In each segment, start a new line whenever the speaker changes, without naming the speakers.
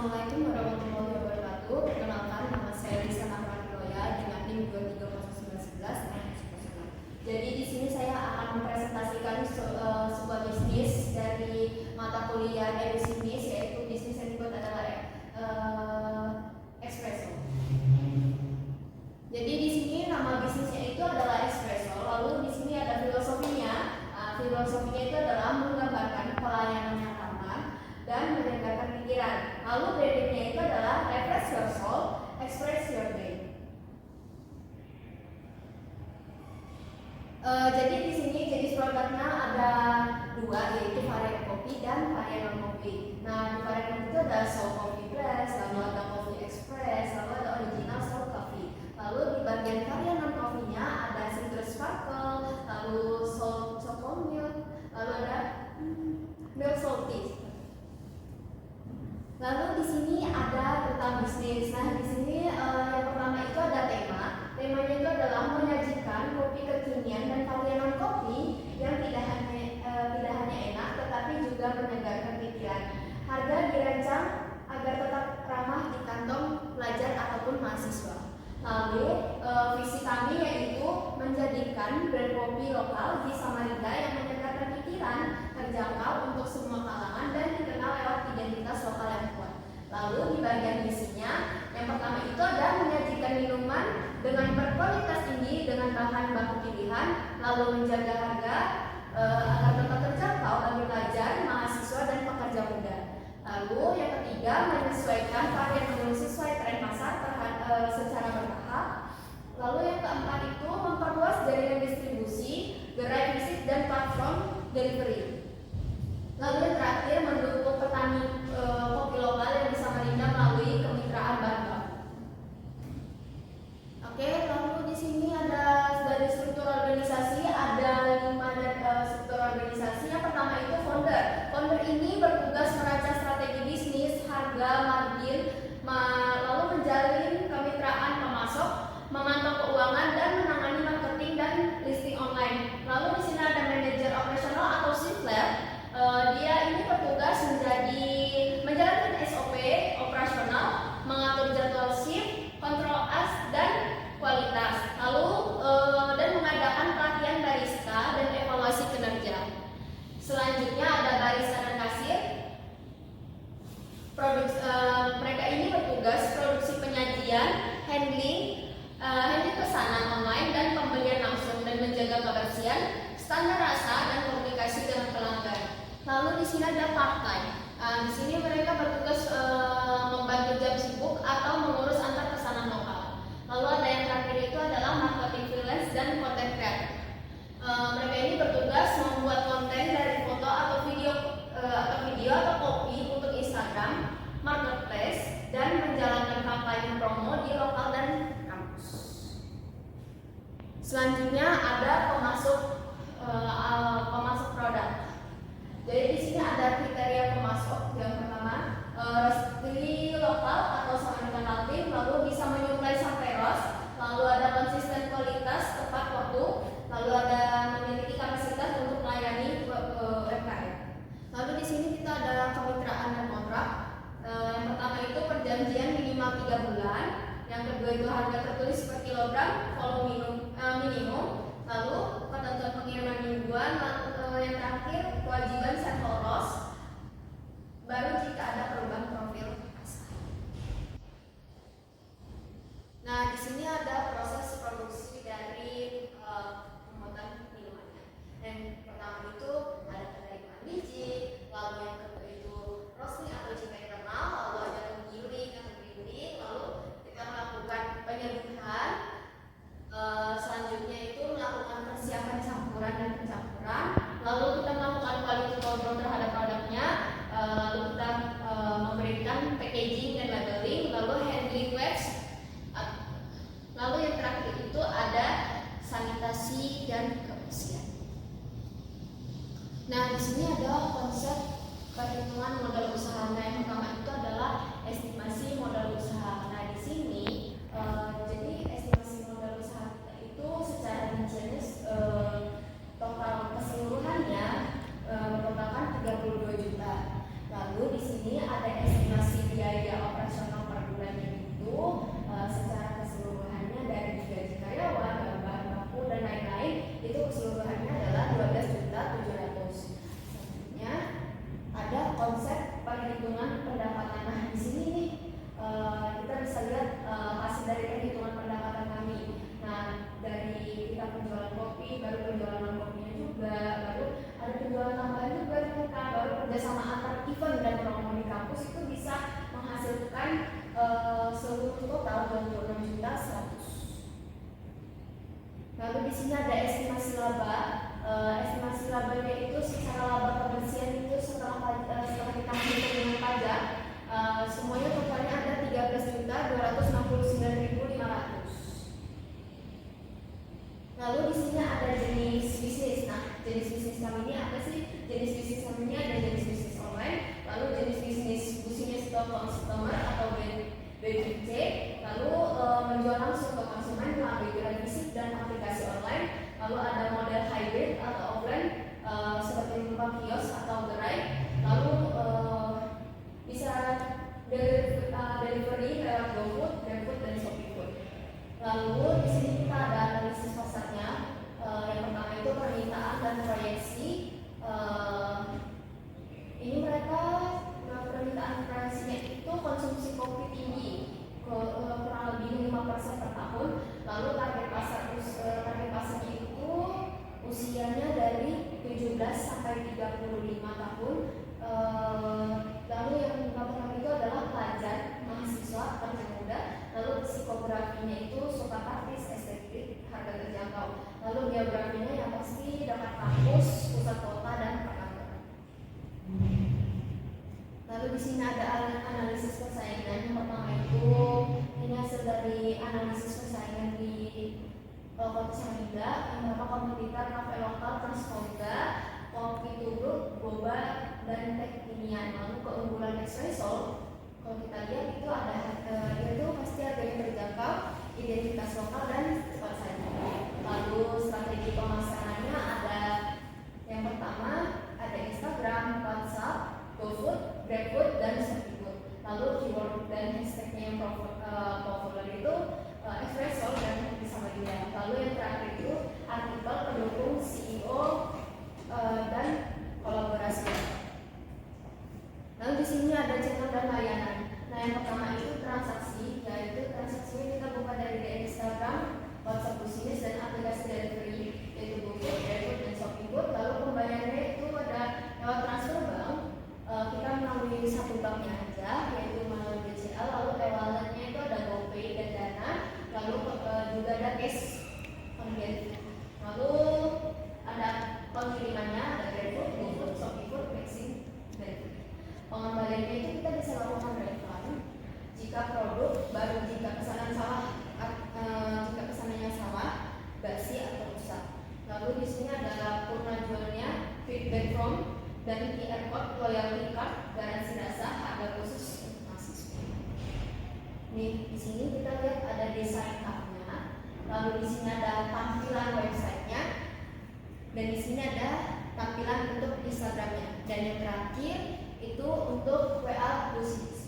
Assalamualaikum warahmatullahi wabarakatuh. Perkenalkan, nama saya Lisa Nafraniloya dengan NIM 230911. Jadi di sini saya akan mempresentasikan sebuah bisnis dari mata kuliah bisnis, yaitu bisnis yang dibuat adalah espresso. Jadi di sini nama bisnisnya itu adalah espresso. Lalu di sini ada filosofinya. Filosofinya itu adalah menggambarkan pelayanan yang ramah dan menyegarkan pikiran. Lalu brandingnya itu adalah refresh your soul, express your day. Jadi di sini jenis produknya ada dua, yaitu varian kopi dan varian non kopi. Nah, di varian kopi itu ada soul coffee press, lalu ada coffee express, lalu ada original soul coffee. Lalu di bagian varian non kopinya ada citrus sparkle, lalu soul chocolate milk, lalu ada milk salty. Lalu di sini ada tentang bisnis. Nah, di sini yang pertama itu ada tema. Temanya itu adalah menyajikan kopi kekinian dan varian kopi yang tidak hanya enak tetapi juga menyegarkan pikiran. Harga dirancang agar tetap ramah di kantong pelajar ataupun mahasiswa. Lalu visi kami yaitu menjadikan brand kopi lokal di Samarinda yang menyegarkan pikiran, terjangkau untuk semua kalangan dan dikenal lewat identitas lokal yang kuat. Lalu di bagian misinya, yang pertama itu ada menyajikan minuman dengan berkualitas tinggi dengan bahan baku pilihan, lalu menjaga harga agar tetap terjangkau bagi pelajar, mahasiswa dan pekerja muda. Lalu yang ketiga, menyesuaikan varian menu sesuai tren pasar secara bertahap. Lalu yang keempat itu memperluas jaringan distribusi, gerai fisik dan platform delivery. Lalu yang terakhir, mendukung petani kopi lokal yang di Samarinda melalui kemitraan Bangga. Oke, lalu di sini ada dari struktur organisasi, ada 5 struktur organisasi. Yang pertama itu founder. Founder ini bertugas merancang strategi bisnis, harga, margin, lalu menjalin kemitraan pemasok, memantau keuangan dan menangani marketing dan listing online. Lalu di sini ada manajer operasional atau shift lab. Dia ini bertugas menjalankan SOP operasional, mengatur jadwal shift, kontrol as dan kualitas. Lalu dan mengadakan pelatihan barista dan evaluasi kinerja. Selanjutnya ada barista dan kasir. Mereka ini bertugas produksi penyajian, handling pesanan online dan pembelian langsung dan menjaga kebersihan, standar rasa dan komunikasi dengan pelanggan. Lalu di sini ada part-time. Di sini mereka bertugas membantu jam sibuk atau mengurus antar pesanan lokal. Lalu ada yang terakhir itu adalah marketing freelance dan content creator. Mereka ini bertugas membuat konten dari foto atau video atau copy untuk Instagram, marketplace, dan menjalankan kampanye promo di lokal dan kampus. Selanjutnya ada pemasok produk. Jadi di sini ada kriteria pemasok. Yang pertama, resmi lokal atau Samarinda Kaltim, lalu bisa menyuplai sampai ros, lalu ada konsisten kualitas tepat waktu, lalu ada memiliki kapasitas untuk melayani UMKM. Lalu di sini kita ada kemitraan dan kontrak. Yang pertama itu perjanjian minimal 3 bulan. Yang kedua itu harga tertulis per kilogram, volume minimum. Lalu ketentuan pengiriman mingguan. Yang terakhir kewajiban sampel ros. Baru jika ada perubahan profil pasar. Nah, di sini ada proses produksi dari pembuatan minumannya. Yang pertama itu ada penerimaan biji, lalu yang kedua itu roasting atau jika internal, lalu ada penggiling atau grinding, lalu kita melakukan penyeduhan. Selanjutnya itu melakukan persiapan campuran dan pencampuran, lalu kita melakukan quality control terhadap produknya, lalu kita memberikan packaging dan labeling, lalu handling wax, lalu yang terakhir itu ada sanitasi dan kebersihan. Nah, di sini ada konsep perhitungan modal usaha. Nah, yang pertama itu adalah estimasi modal usaha. Nah, di sini jadi estimasi modal usaha kita itu secara rinciannya total keseluruhannya merupakan 32 juta. Lalu di sini ada estimasi biaya di sini ada estimasi laba. Estimasi labanya itu secara laba kebersihan itu setelah kita menghitung dengan pajak, semuanya totalnya ada 13.269.500. Lalu di sini ada jenis bisnis. Nah, jenis bisnis kami ini apa sih? Jenis bisnis kami ini ada jenis bisnis online, lalu jenis bisnis business to consumer atau B2C, lalu menjual langsung ke konsumen melalui gerai fisik dan aplikasi online, lalu ada model hybrid atau offline seperti berupa kios atau gerai, lalu bisa delivery lewat GoFood, GrabFood dan ShopeeFood. Lalu di sini kita ada analisis pasarnya. Yang pertama itu permintaan dan proyeksi. Ini mereka permintaan proyeksinya itu konsumsi kopi tinggi, kurang lebih 5% per tahun. Lalu target pasarnya itu usianya dari 17 sampai 35 tahun. Lalu yang pertama itu adalah pelajar, mahasiswa, pekerja muda. Lalu psikografinya itu suka artis, estetik, harga terjangkau. Lalu biografinya yang pasti dapat kampus, pusat kota dan perkantoran. Lalu di sini ada analisis persaingan. Yang pertama itu ini hasil dari analisis persaingan di Kota Samarinda. Yang pertama kompetitor kafe lokal Transkomda, Kopi Tubruk, Boba dan Tekninian. Lalu keunggulan espresso, kalau kita lihat itu ada itu pasti harganya terjangkau, identitas lokal dan cepat saja. Lalu strategi pemasarannya ada yang pertama ada Instagram, WhatsApp, GoFood, GrabFood dan ShopeeFood. Lalu keyword dan hashtagnya yang populer itu espresso dan Kopi Samarinda. Lalu yang terakhir itu artikel pendukung CEO dan kolaborasi. Lalu di sini ada channel dan layanan. Nah, yang pertama itu transaksi, yaitu transaksinya kita buka dari Instagram, WhatsApp Business dan aplikasi delivery, yaitu GoFood, GrabFood dan ShopeeFood. Lalu pembayarannya itu ada lewat transfer bank, kita melalui satu banknya aja, yaitu melalui BCA. Lalu e-walletnya itu ada GoPay dan Dana. Lalu juga ada cash on hand. Lalu ada pengirimannya ada GrabFood, GoFood, ShopeeFood, Maxim, dan pengembaliannya itu kita bisa lakukan refund jika produk baru, jika pesanannya salah, basi atau rusak. Lalu di sini ada purna jualnya, feedback from dan QR code, loyalty card, garansi rasa, harga khusus untuk mahasiswa. Nih di sini kita lihat ada desain cardnya, lalu di sini ada tampilan websitenya, dan di sini ada tampilan untuk Instagramnya, dan yang terakhir itu untuk WA Business.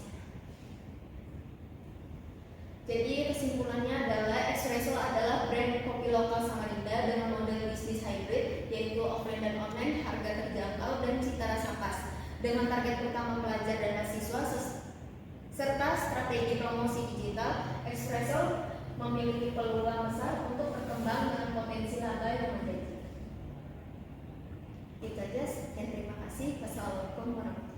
Jadi kesimpulannya adalah espresso adalah brand kopi lokal Samarinda dengan model bisnis hybrid, yaitu offline dan online, harga terjangkau dan cita rasa pas. Dengan target utama pelajar dan mahasiswa serta strategi promosi digital, espresso memiliki peluang besar untuk berkembang dengan potensi laba yang menjanjikan. Itu aja, sekian, terima kasih. Wassalamualaikum warahmatullahi wabarakatuh.